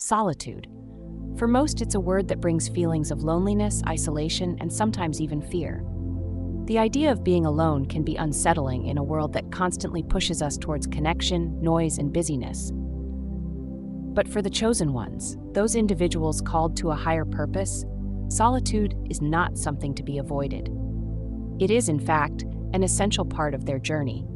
solitude. For most, it's a word that brings feelings of loneliness, isolation, and sometimes even fear. The idea of being alone can be unsettling in a world that constantly pushes us towards connection, noise, and busyness. But for the chosen ones, those individuals called to a higher purpose, solitude is not something to be avoided. It is, in fact, an essential part of their journey,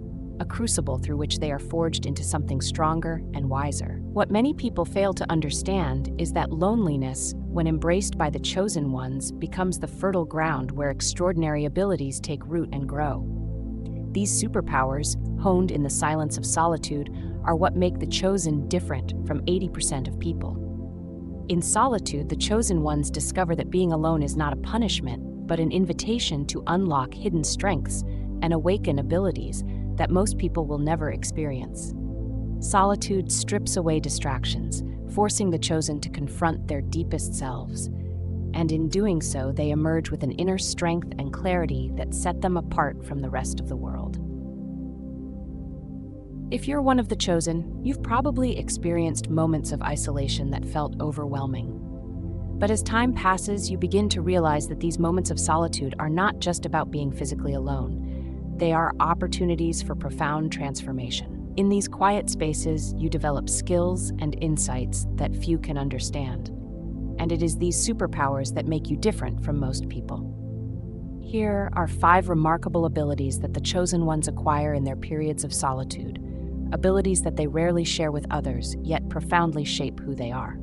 a crucible through which they are forged into something stronger and wiser. What many people fail to understand is that loneliness, when embraced by the chosen ones, becomes the fertile ground where extraordinary abilities take root and grow. These superpowers, honed in the silence of solitude, are what make the chosen different from 80% of people. In solitude, the chosen ones discover that being alone is not a punishment, but an invitation to unlock hidden strengths and awaken abilities that most people will never experience. Solitude strips away distractions, forcing the chosen to confront their deepest selves. And in doing so, they emerge with an inner strength and clarity that set them apart from the rest of the world. If you're one of the chosen, you've probably experienced moments of isolation that felt overwhelming. But as time passes, you begin to realize that these moments of solitude are not just about being physically alone. They are opportunities for profound transformation. In these quiet spaces, you develop skills and insights that few can understand. And it is these superpowers that make you different from most people. Here are 5 remarkable abilities that the chosen ones acquire in their periods of solitude, abilities that they rarely share with others, yet profoundly shape who they are.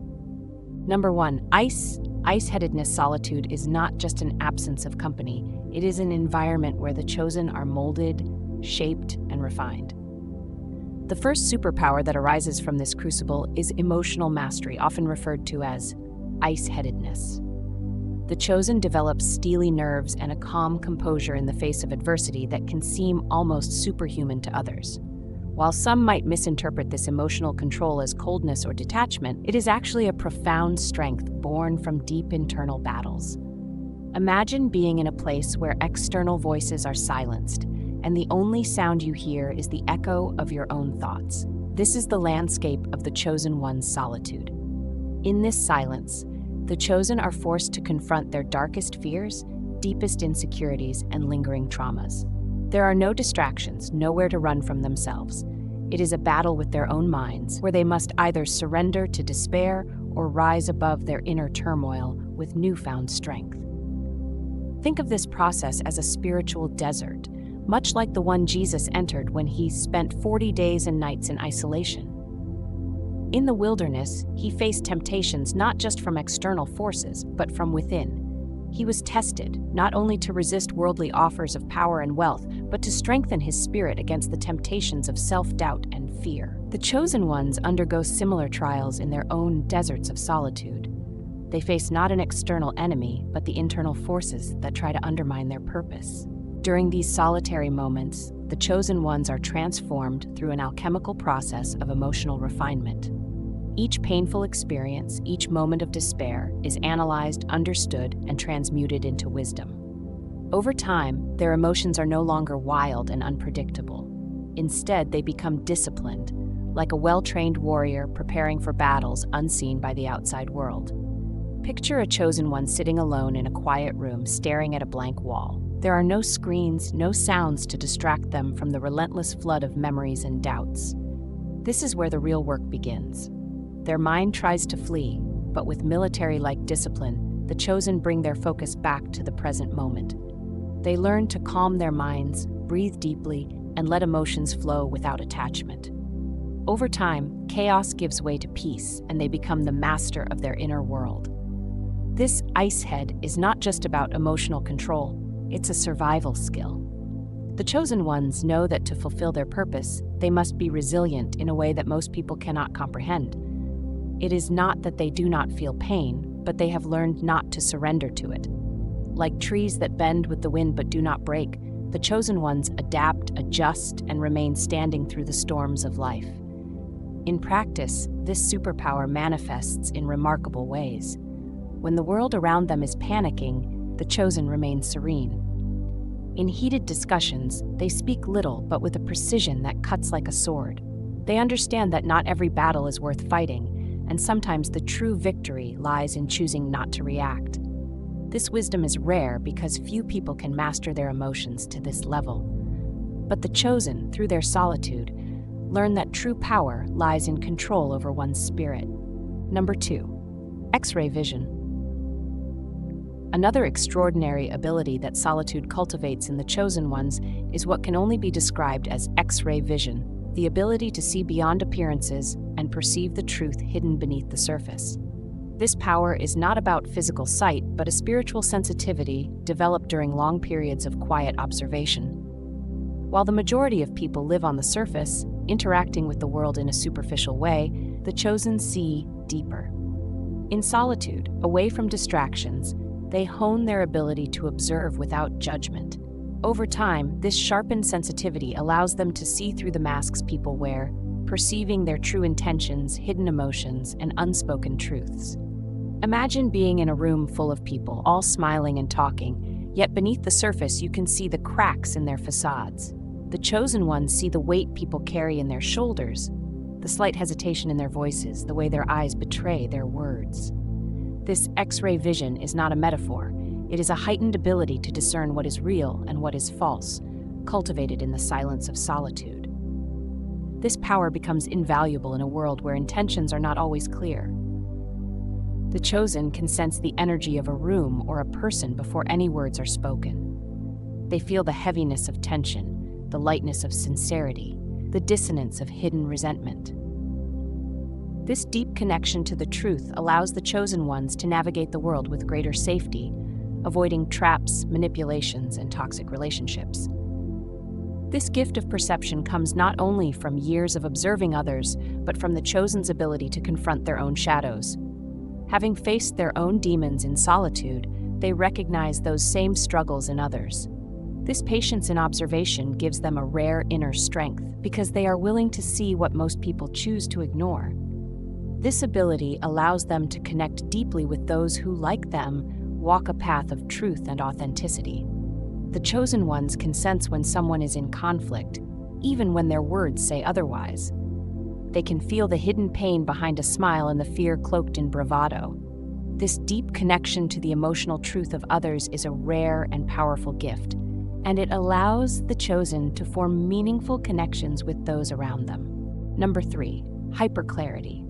Number 1, ice-headedness. Solitude is not just an absence of company. It is an environment where the chosen are molded, shaped, and refined. The first superpower that arises from this crucible is emotional mastery, often referred to as ice-headedness. The chosen develops steely nerves and a calm composure in the face of adversity that can seem almost superhuman to others. While some might misinterpret this emotional control as coldness or detachment, it is actually a profound strength born from deep internal battles. Imagine being in a place where external voices are silenced, and the only sound you hear is the echo of your own thoughts. This is the landscape of the chosen one's solitude. In this silence, the chosen are forced to confront their darkest fears, deepest insecurities, and lingering traumas. There are no distractions, nowhere to run from themselves. It is a battle with their own minds, where they must either surrender to despair or rise above their inner turmoil with newfound strength. Think of this process as a spiritual desert, much like the one Jesus entered when he spent 40 days and nights in isolation. In the wilderness, he faced temptations not just from external forces, but from within. He was tested, not only to resist worldly offers of power and wealth, but to strengthen his spirit against the temptations of self-doubt and fear. The chosen ones undergo similar trials in their own deserts of solitude. They face not an external enemy, but the internal forces that try to undermine their purpose. During these solitary moments, the chosen ones are transformed through an alchemical process of emotional refinement. Each painful experience, each moment of despair, is analyzed, understood, and transmuted into wisdom. Over time, their emotions are no longer wild and unpredictable. Instead, they become disciplined, like a well-trained warrior preparing for battles unseen by the outside world. Picture a chosen one sitting alone in a quiet room, staring at a blank wall. There are no screens, no sounds to distract them from the relentless flood of memories and doubts. This is where the real work begins. Their mind tries to flee, but with military-like discipline, the chosen bring their focus back to the present moment. They learn to calm their minds, breathe deeply, and let emotions flow without attachment. Over time, chaos gives way to peace, and they become the master of their inner world. This ice head is not just about emotional control, it's a survival skill. The chosen ones know that to fulfill their purpose, they must be resilient in a way that most people cannot comprehend. It is not that they do not feel pain, but they have learned not to surrender to it. Like trees that bend with the wind but do not break, the chosen ones adapt, adjust, and remain standing through the storms of life. In practice, this superpower manifests in remarkable ways. When the world around them is panicking, the chosen remain serene. In heated discussions, they speak little but with a precision that cuts like a sword. They understand that not every battle is worth fighting, and sometimes the true victory lies in choosing not to react. This wisdom is rare because few people can master their emotions to this level. But the chosen, through their solitude, learn that true power lies in control over one's spirit. Number 2, X-ray vision. Another extraordinary ability that solitude cultivates in the chosen ones is what can only be described as X-ray vision, the ability to see beyond appearances and perceive the truth hidden beneath the surface. This power is not about physical sight, but a spiritual sensitivity developed during long periods of quiet observation. While the majority of people live on the surface, interacting with the world in a superficial way, the chosen see deeper. In solitude, away from distractions, they hone their ability to observe without judgment. Over time, this sharpened sensitivity allows them to see through the masks people wear, perceiving their true intentions, hidden emotions, and unspoken truths. Imagine being in a room full of people, all smiling and talking, yet beneath the surface you can see the cracks in their facades. The chosen ones see the weight people carry in their shoulders, the slight hesitation in their voices, the way their eyes betray their words. This X-ray vision is not a metaphor. It is a heightened ability to discern what is real and what is false, cultivated in the silence of solitude. This power becomes invaluable in a world where intentions are not always clear. The chosen can sense the energy of a room or a person before any words are spoken. They feel the heaviness of tension, the lightness of sincerity, the dissonance of hidden resentment. This deep connection to the truth allows the chosen ones to navigate the world with greater safety, avoiding traps, manipulations, and toxic relationships. This gift of perception comes not only from years of observing others, but from the chosen's ability to confront their own shadows. Having faced their own demons in solitude, they recognize those same struggles in others. This patience in observation gives them a rare inner strength because they are willing to see what most people choose to ignore. This ability allows them to connect deeply with those who, like them, walk a path of truth and authenticity. The chosen ones can sense when someone is in conflict, even when their words say otherwise. They can feel the hidden pain behind a smile and the fear cloaked in bravado. This deep connection to the emotional truth of others is a rare and powerful gift, and it allows the chosen to form meaningful connections with those around them. Number 3, hyperclarity.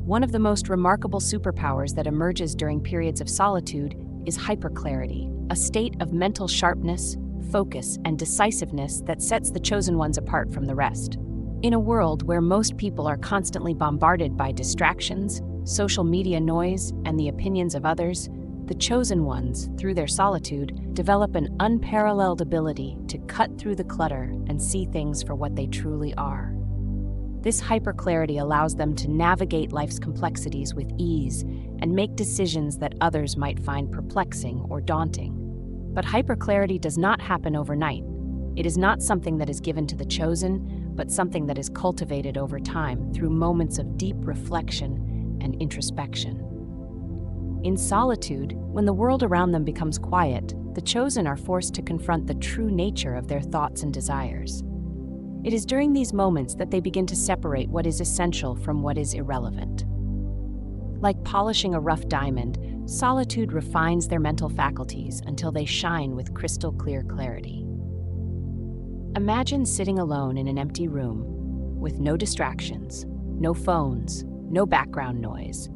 One of the most remarkable superpowers that emerges during periods of solitude is hyperclarity, a state of mental sharpness, focus, and decisiveness that sets the chosen ones apart from the rest. In a world where most people are constantly bombarded by distractions, social media noise, and the opinions of others, the chosen ones, through their solitude, develop an unparalleled ability to cut through the clutter and see things for what they truly are. This hyperclarity allows them to navigate life's complexities with ease and make decisions that others might find perplexing or daunting. But hyperclarity does not happen overnight. It is not something that is given to the chosen, but something that is cultivated over time through moments of deep reflection and introspection. In solitude, when the world around them becomes quiet, the chosen are forced to confront the true nature of their thoughts and desires. It is during these moments that they begin to separate what is essential from what is irrelevant. Like polishing a rough diamond, solitude refines their mental faculties until they shine with crystal clear clarity. Imagine sitting alone in an empty room with no distractions, no phones, no background noise,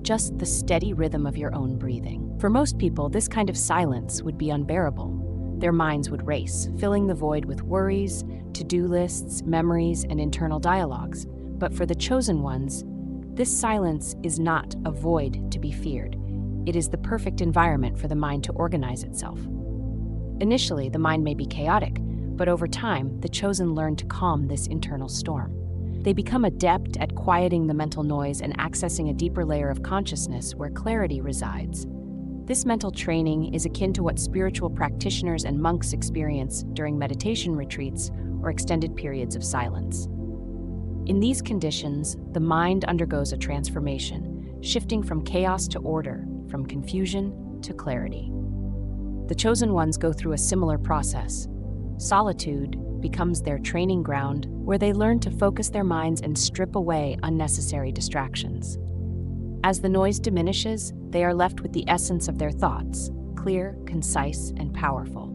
just the steady rhythm of your own breathing. For most people, this kind of silence would be unbearable. Their minds would race, filling the void with worries, to-do lists, memories, and internal dialogues. But for the chosen ones, this silence is not a void to be feared. It is the perfect environment for the mind to organize itself. Initially, the mind may be chaotic, but over time, the chosen learn to calm this internal storm. They become adept at quieting the mental noise and accessing a deeper layer of consciousness where clarity resides. This mental training is akin to what spiritual practitioners and monks experience during meditation retreats or extended periods of silence. In these conditions, the mind undergoes a transformation, shifting from chaos to order, from confusion to clarity. The chosen ones go through a similar process. Solitude becomes their training ground where they learn to focus their minds and strip away unnecessary distractions. As the noise diminishes, they are left with the essence of their thoughts, clear, concise, and powerful.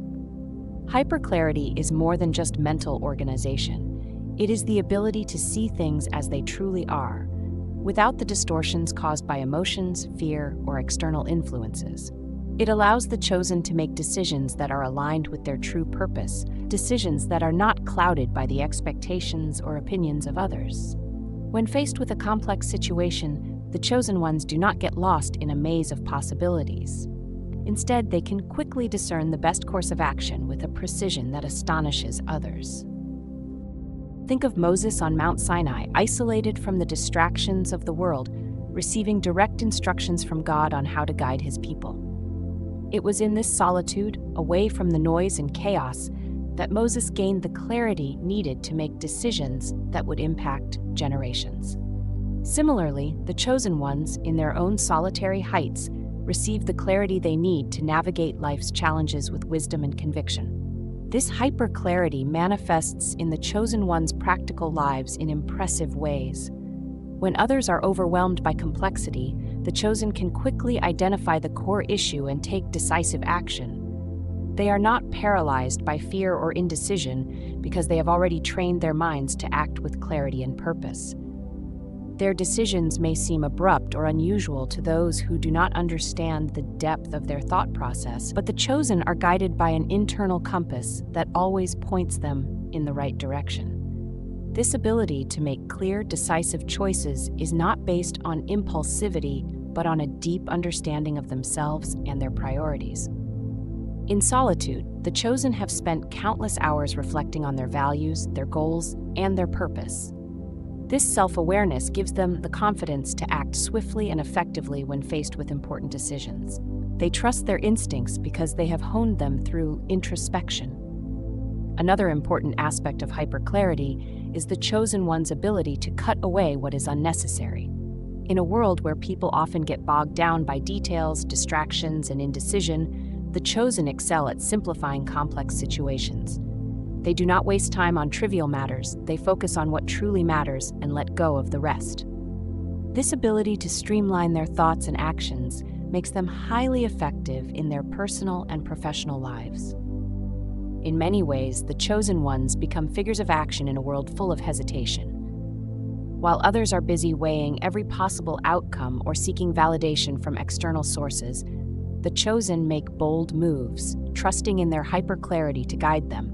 Hyperclarity is more than just mental organization. It is the ability to see things as they truly are, without the distortions caused by emotions, fear, or external influences. It allows the chosen to make decisions that are aligned with their true purpose, decisions that are not clouded by the expectations or opinions of others. When faced with a complex situation, the chosen ones do not get lost in a maze of possibilities. Instead, they can quickly discern the best course of action with a precision that astonishes others. Think of Moses on Mount Sinai, isolated from the distractions of the world, receiving direct instructions from God on how to guide his people. It was in this solitude, away from the noise and chaos, that Moses gained the clarity needed to make decisions that would impact generations. Similarly, the chosen ones, in their own solitary heights, receive the clarity they need to navigate life's challenges with wisdom and conviction. This hyperclarity manifests in the chosen ones' practical lives in impressive ways. When others are overwhelmed by complexity, the chosen can quickly identify the core issue and take decisive action. They are not paralyzed by fear or indecision because they have already trained their minds to act with clarity and purpose. Their decisions may seem abrupt or unusual to those who do not understand the depth of their thought process, but the chosen are guided by an internal compass that always points them in the right direction. This ability to make clear, decisive choices is not based on impulsivity, but on a deep understanding of themselves and their priorities. In solitude, the chosen have spent countless hours reflecting on their values, their goals, and their purpose. This self-awareness gives them the confidence to act swiftly and effectively when faced with important decisions. They trust their instincts because they have honed them through introspection. Another important aspect of hyperclarity is the chosen one's ability to cut away what is unnecessary. In a world where people often get bogged down by details, distractions, and indecision, the chosen excel at simplifying complex situations. They do not waste time on trivial matters, they focus on what truly matters and let go of the rest. This ability to streamline their thoughts and actions makes them highly effective in their personal and professional lives. In many ways, the chosen ones become figures of action in a world full of hesitation. While others are busy weighing every possible outcome or seeking validation from external sources, the chosen make bold moves, trusting in their hyperclarity to guide them.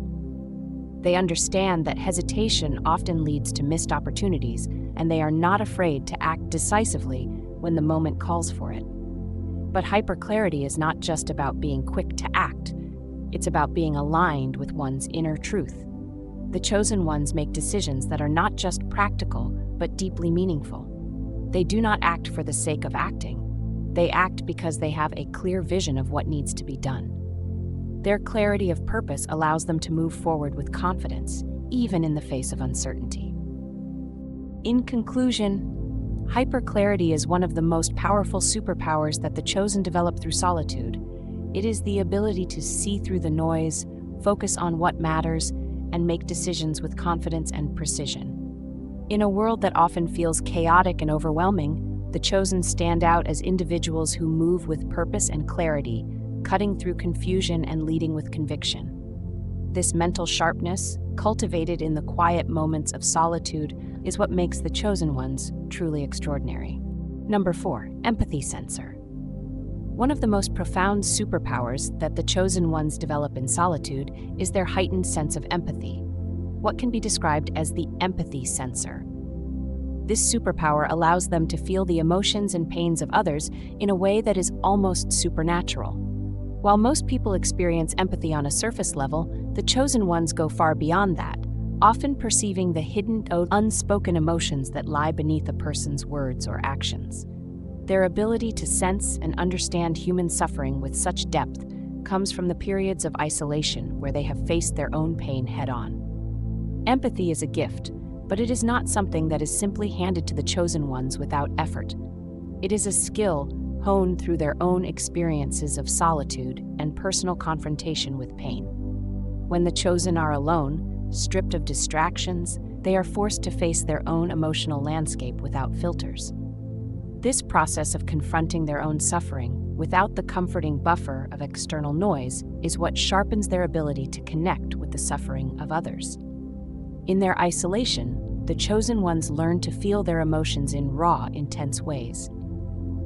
They understand that hesitation often leads to missed opportunities, and they are not afraid to act decisively when the moment calls for it. But hyperclarity is not just about being quick to act. It's about being aligned with one's inner truth. The chosen ones make decisions that are not just practical, but deeply meaningful. They do not act for the sake of acting. They act because they have a clear vision of what needs to be done. Their clarity of purpose allows them to move forward with confidence, even in the face of uncertainty. In conclusion, hyperclarity is one of the most powerful superpowers that the chosen develop through solitude. It is the ability to see through the noise, focus on what matters, and make decisions with confidence and precision. In a world that often feels chaotic and overwhelming, the chosen stand out as individuals who move with purpose and clarity, cutting through confusion and leading with conviction. This mental sharpness, cultivated in the quiet moments of solitude, is what makes the chosen ones truly extraordinary. Number 4, empathy sensor. One of the most profound superpowers that the chosen ones develop in solitude is their heightened sense of empathy. What can be described as the empathy sensor? This superpower allows them to feel the emotions and pains of others in a way that is almost supernatural. While most people experience empathy on a surface level, the chosen ones go far beyond that, often perceiving the hidden, unspoken emotions that lie beneath a person's words or actions. Their ability to sense and understand human suffering with such depth comes from the periods of isolation where they have faced their own pain head-on. Empathy is a gift, but it is not something that is simply handed to the chosen ones without effort. It is a skill honed through their own experiences of solitude and personal confrontation with pain. When the chosen are alone, stripped of distractions, they are forced to face their own emotional landscape without filters. This process of confronting their own suffering without the comforting buffer of external noise is what sharpens their ability to connect with the suffering of others. In their isolation, the chosen ones learn to feel their emotions in raw, intense ways.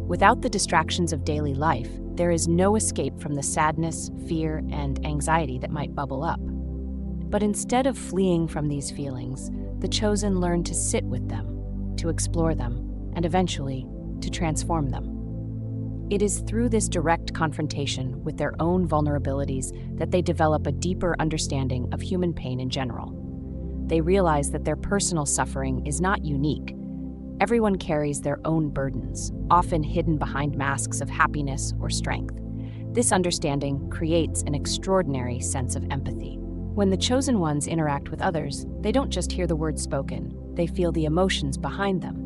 Without the distractions of daily life, there is no escape from the sadness, fear, and anxiety that might bubble up. But instead of fleeing from these feelings, the chosen learn to sit with them, to explore them, and eventually, to transform them. It is through this direct confrontation with their own vulnerabilities that they develop a deeper understanding of human pain in general. They realize that their personal suffering is not unique. Everyone carries their own burdens, often hidden behind masks of happiness or strength. This understanding creates an extraordinary sense of empathy. When the chosen ones interact with others, they don't just hear the words spoken, they feel the emotions behind them.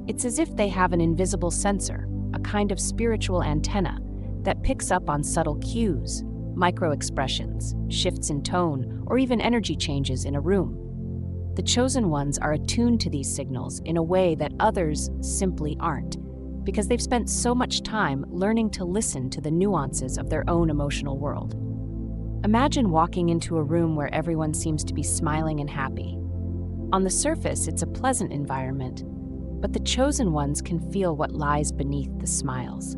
It's as if they have an invisible sensor, a kind of spiritual antenna that picks up on subtle cues, micro-expressions, shifts in tone, or even energy changes in a room. The chosen ones are attuned to these signals in a way that others simply aren't, because they've spent so much time learning to listen to the nuances of their own emotional world. Imagine walking into a room where everyone seems to be smiling and happy. On the surface, it's a pleasant environment, but the chosen ones can feel what lies beneath the smiles.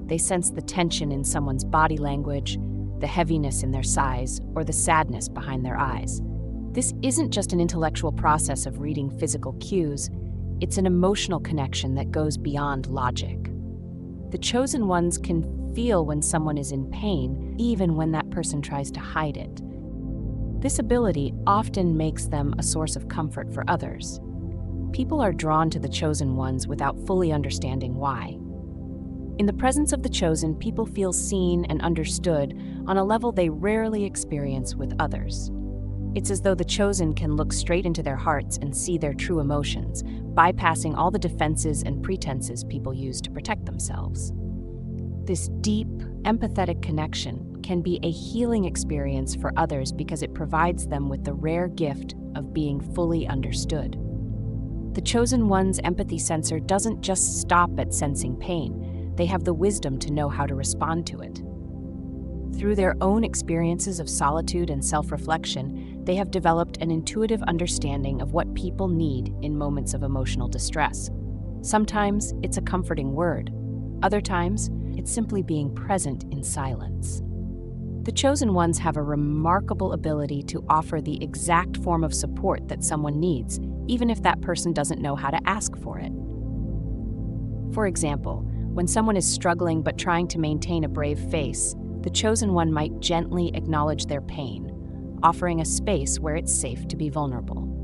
They sense the tension in someone's body language, the heaviness in their sighs, or the sadness behind their eyes. This isn't just an intellectual process of reading physical cues, it's an emotional connection that goes beyond logic. The chosen ones can feel when someone is in pain, even when that person tries to hide it. This ability often makes them a source of comfort for others. People are drawn to the chosen ones without fully understanding why. In the presence of the chosen, people feel seen and understood on a level they rarely experience with others. It's as though the chosen can look straight into their hearts and see their true emotions, bypassing all the defenses and pretenses people use to protect themselves. This deep, empathetic connection can be a healing experience for others because it provides them with the rare gift of being fully understood. The chosen one's empathy sensor doesn't just stop at sensing pain, they have the wisdom to know how to respond to it. Through their own experiences of solitude and self-reflection, they have developed an intuitive understanding of what people need in moments of emotional distress. Sometimes it's a comforting word. Other times, it's simply being present in silence. The chosen ones have a remarkable ability to offer the exact form of support that someone needs, even if that person doesn't know how to ask for it. For example, when someone is struggling but trying to maintain a brave face, the chosen one might gently acknowledge their pain, offering a space where it's safe to be vulnerable.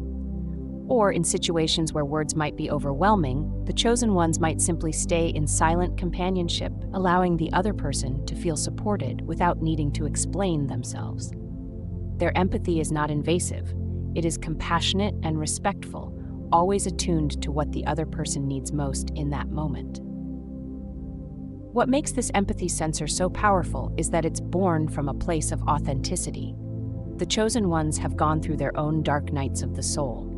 Or in situations where words might be overwhelming, the chosen ones might simply stay in silent companionship, allowing the other person to feel supported without needing to explain themselves. Their empathy is not invasive. It is compassionate and respectful, always attuned to what the other person needs most in that moment. What makes this empathy sensor so powerful is that it's born from a place of authenticity. The chosen ones have gone through their own dark nights of the soul.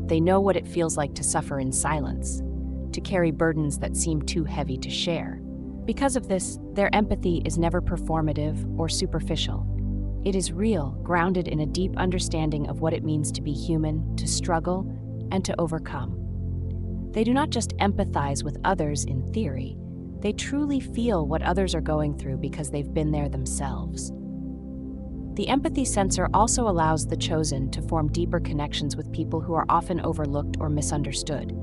They know what it feels like to suffer in silence, to carry burdens that seem too heavy to share. Because of this, their empathy is never performative or superficial. It is real, grounded in a deep understanding of what it means to be human, to struggle, and to overcome. They do not just empathize with others in theory, they truly feel what others are going through because they've been there themselves. The empathy sensor also allows the chosen to form deeper connections with people who are often overlooked or misunderstood.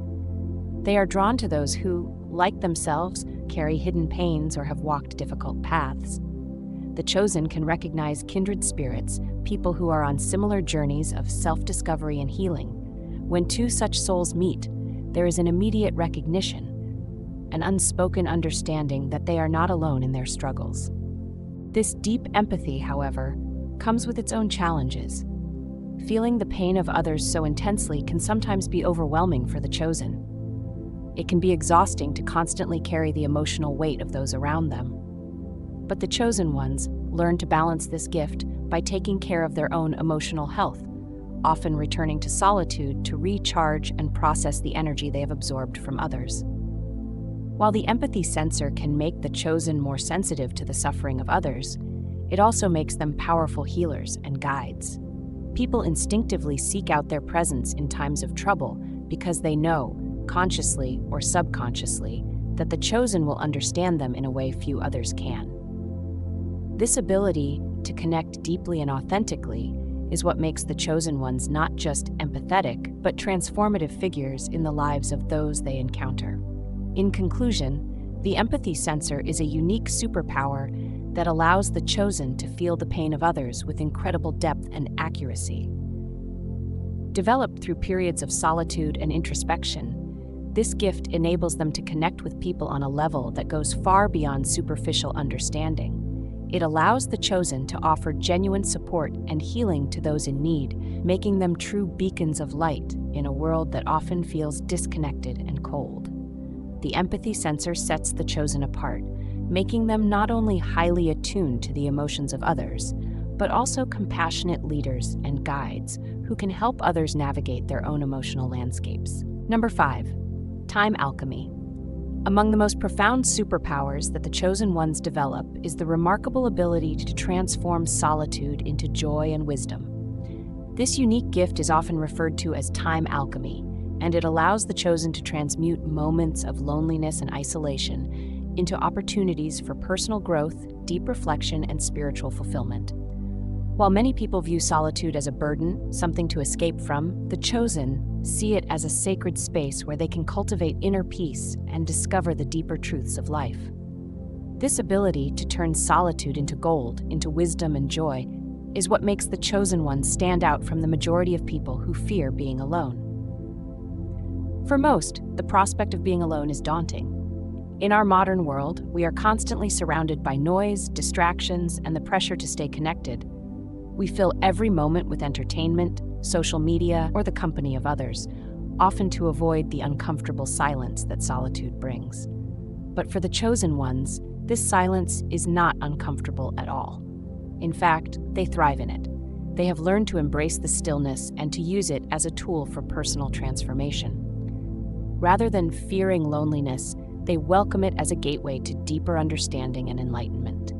They are drawn to those who, like themselves, carry hidden pains or have walked difficult paths. The chosen can recognize kindred spirits, people who are on similar journeys of self-discovery and healing. When two such souls meet, there is an immediate recognition, an unspoken understanding that they are not alone in their struggles. This deep empathy, however, comes with its own challenges. Feeling the pain of others so intensely can sometimes be overwhelming for the chosen. It can be exhausting to constantly carry the emotional weight of those around them. But the chosen ones learn to balance this gift by taking care of their own emotional health, often returning to solitude to recharge and process the energy they have absorbed from others. While the empathy sensor can make the chosen more sensitive to the suffering of others, it also makes them powerful healers and guides. People instinctively seek out their presence in times of trouble because they know, consciously or subconsciously, that the chosen will understand them in a way few others can. This ability to connect deeply and authentically is what makes the chosen ones not just empathetic, but transformative figures in the lives of those they encounter. In conclusion, the empathy sensor is a unique superpower that allows the chosen to feel the pain of others with incredible depth and accuracy. Developed through periods of solitude and introspection, this gift enables them to connect with people on a level that goes far beyond superficial understanding. It allows the chosen to offer genuine support and healing to those in need, making them true beacons of light in a world that often feels disconnected and cold. The empathy sensor sets the chosen apart, making them not only highly attuned to the emotions of others, but also compassionate leaders and guides who can help others navigate their own emotional landscapes. Number 5. Time alchemy. Among the most profound superpowers that the chosen ones develop is the remarkable ability to transform solitude into joy and wisdom. This unique gift is often referred to as time alchemy, and it allows the chosen to transmute moments of loneliness and isolation into opportunities for personal growth, deep reflection, and spiritual fulfillment. While many people view solitude as a burden, something to escape from, the chosen see it as a sacred space where they can cultivate inner peace and discover the deeper truths of life. This ability to turn solitude into gold, into wisdom and joy, is what makes the chosen ones stand out from the majority of people who fear being alone. For most, the prospect of being alone is daunting. In our modern world, we are constantly surrounded by noise, distractions, and the pressure to stay connected. We fill every moment with entertainment, social media, or the company of others, often to avoid the uncomfortable silence that solitude brings. But for the chosen ones, this silence is not uncomfortable at all. In fact, they thrive in it. They have learned to embrace the stillness and to use it as a tool for personal transformation. Rather than fearing loneliness, they welcome it as a gateway to deeper understanding and enlightenment.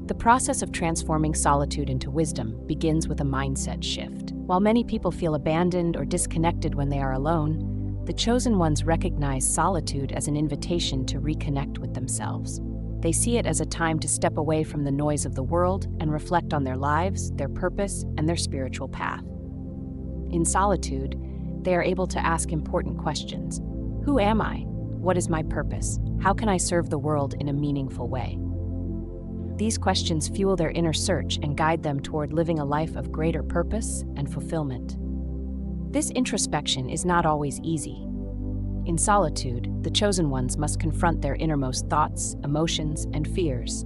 The process of transforming solitude into wisdom begins with a mindset shift. While many people feel abandoned or disconnected when they are alone, the chosen ones recognize solitude as an invitation to reconnect with themselves. They see it as a time to step away from the noise of the world and reflect on their lives, their purpose, and their spiritual path. In solitude, they are able to ask important questions. Who am I? What is my purpose? How can I serve the world in a meaningful way? These questions fuel their inner search and guide them toward living a life of greater purpose and fulfillment. This introspection is not always easy. In solitude, the chosen ones must confront their innermost thoughts, emotions, and fears.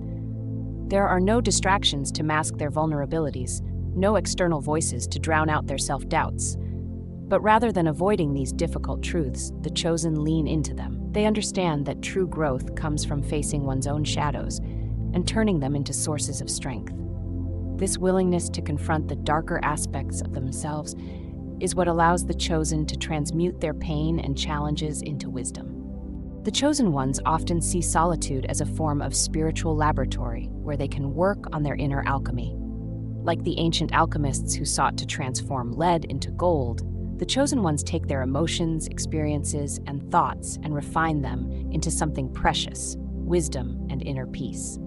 There are no distractions to mask their vulnerabilities, no external voices to drown out their self-doubts. But rather than avoiding these difficult truths, the chosen lean into them. They understand that true growth comes from facing one's own shadows and turning them into sources of strength. This willingness to confront the darker aspects of themselves is what allows the chosen to transmute their pain and challenges into wisdom. The chosen ones often see solitude as a form of spiritual laboratory where they can work on their inner alchemy. Like the ancient alchemists who sought to transform lead into gold, the chosen ones take their emotions, experiences, and thoughts and refine them into something precious, wisdom and inner peace.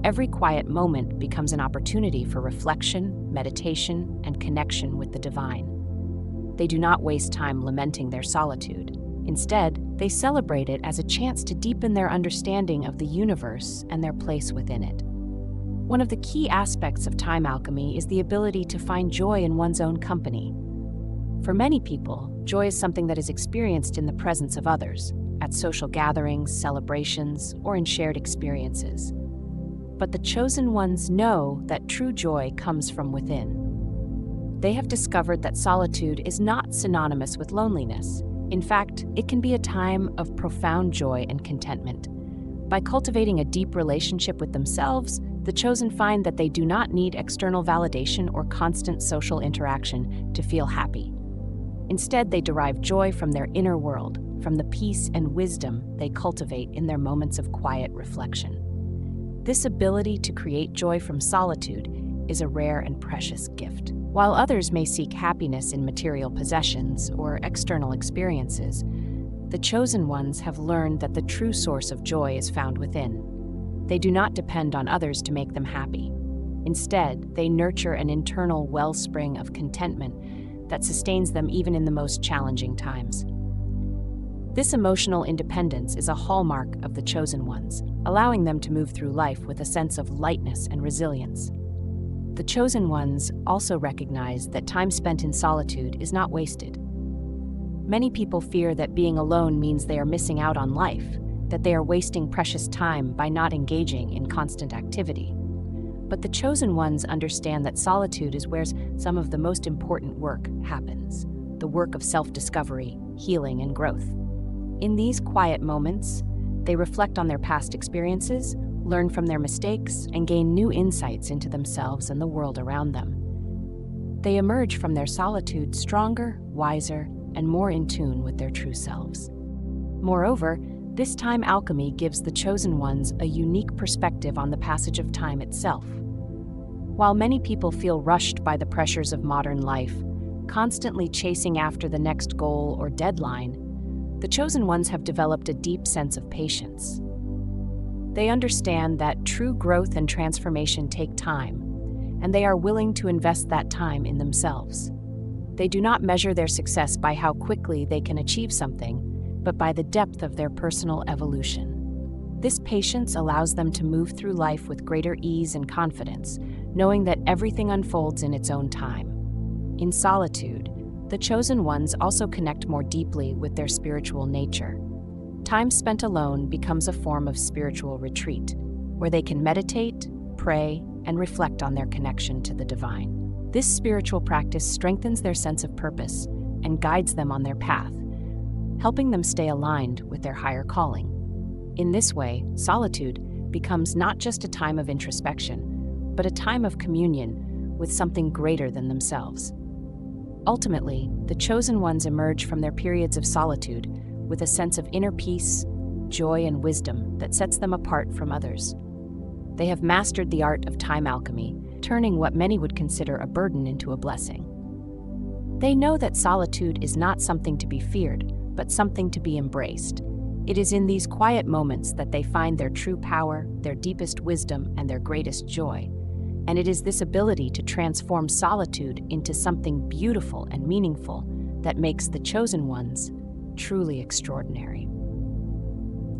Every quiet moment becomes an opportunity for reflection, meditation, and connection with the divine. They do not waste time lamenting their solitude. Instead, they celebrate it as a chance to deepen their understanding of the universe and their place within it. One of the key aspects of time alchemy is the ability to find joy in one's own company. For many people, joy is something that is experienced in the presence of others, at social gatherings, celebrations, or in shared experiences. But the chosen ones know that true joy comes from within. They have discovered that solitude is not synonymous with loneliness. In fact, it can be a time of profound joy and contentment. By cultivating a deep relationship with themselves, the chosen find that they do not need external validation or constant social interaction to feel happy. Instead, they derive joy from their inner world, from the peace and wisdom they cultivate in their moments of quiet reflection. This ability to create joy from solitude is a rare and precious gift. While others may seek happiness in material possessions or external experiences, the chosen ones have learned that the true source of joy is found within. They do not depend on others to make them happy. Instead, they nurture an internal wellspring of contentment that sustains them even in the most challenging times. This emotional independence is a hallmark of the chosen ones, allowing them to move through life with a sense of lightness and resilience. The chosen ones also recognize that time spent in solitude is not wasted. Many people fear that being alone means they are missing out on life, that they are wasting precious time by not engaging in constant activity. But the chosen ones understand that solitude is where some of the most important work happens, the work of self-discovery, healing, and growth. In these quiet moments, they reflect on their past experiences, learn from their mistakes, and gain new insights into themselves and the world around them. They emerge from their solitude stronger, wiser, and more in tune with their true selves. Moreover, this time alchemy gives the chosen ones a unique perspective on the passage of time itself. While many people feel rushed by the pressures of modern life, constantly chasing after the next goal or deadline, the chosen ones have developed a deep sense of patience. They understand that true growth and transformation take time, and they are willing to invest that time in themselves. They do not measure their success by how quickly they can achieve something, but by the depth of their personal evolution. This patience allows them to move through life with greater ease and confidence, knowing that everything unfolds in its own time. In solitude, the chosen ones also connect more deeply with their spiritual nature. Time spent alone becomes a form of spiritual retreat, where they can meditate, pray, and reflect on their connection to the divine. This spiritual practice strengthens their sense of purpose and guides them on their path, helping them stay aligned with their higher calling. In this way, solitude becomes not just a time of introspection, but a time of communion with something greater than themselves. Ultimately, the chosen ones emerge from their periods of solitude with a sense of inner peace, joy, and wisdom that sets them apart from others. They have mastered the art of time alchemy, turning what many would consider a burden into a blessing. They know that solitude is not something to be feared, but something to be embraced. It is in these quiet moments that they find their true power, their deepest wisdom, and their greatest joy. And it is this ability to transform solitude into something beautiful and meaningful that makes the chosen ones truly extraordinary.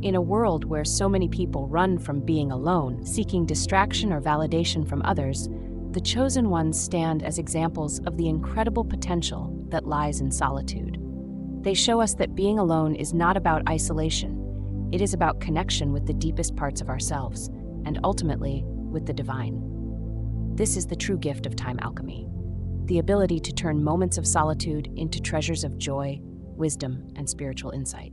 In a world where so many people run from being alone, seeking distraction or validation from others, the chosen ones stand as examples of the incredible potential that lies in solitude. They show us that being alone is not about isolation. It is about connection with the deepest parts of ourselves, and ultimately, with the divine. This is the true gift of time alchemy, the ability to turn moments of solitude into treasures of joy, wisdom, and spiritual insight.